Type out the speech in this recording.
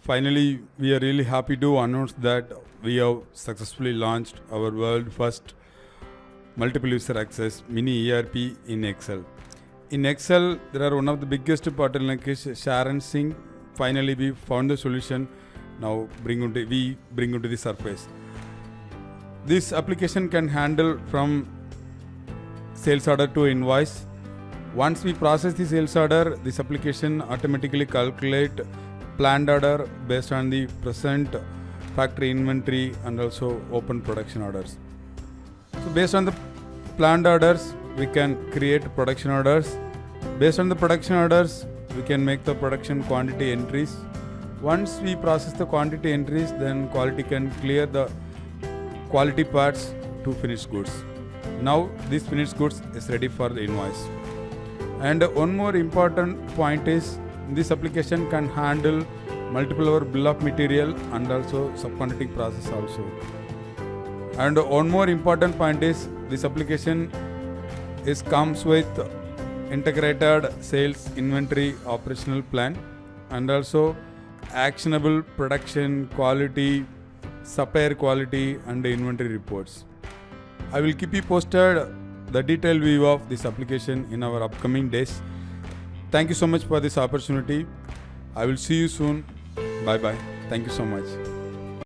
Finally, we are really happy to announce that we have successfully launched our world first multiple user access mini ERP in Excel. In Excel, there are one of the biggest bottlenecks is share and sync. Finally, we found the solution. Now we bring it to the surface. This application can handle from sales order to invoice. Once we process the sales order, this application automatically calculate planned order based on the present factory inventory and also open production orders. So based on the planned orders, we can create production orders. Based on the production orders, we can make the production quantity entries. Once we process the quantity entries, then quality can clear the quality parts to finished goods. Now this finished goods is ready for the invoice. And one more important point is this application can handle multiple hour bill of material and also subcontracting process also. And one more important point is this application comes with integrated sales inventory operational plan and also actionable production quality, supplier quality and inventory reports. I will keep you posted the detailed view of this application in our upcoming days. Thank you so much for this opportunity. I will see you soon. Bye bye. Thank you so much.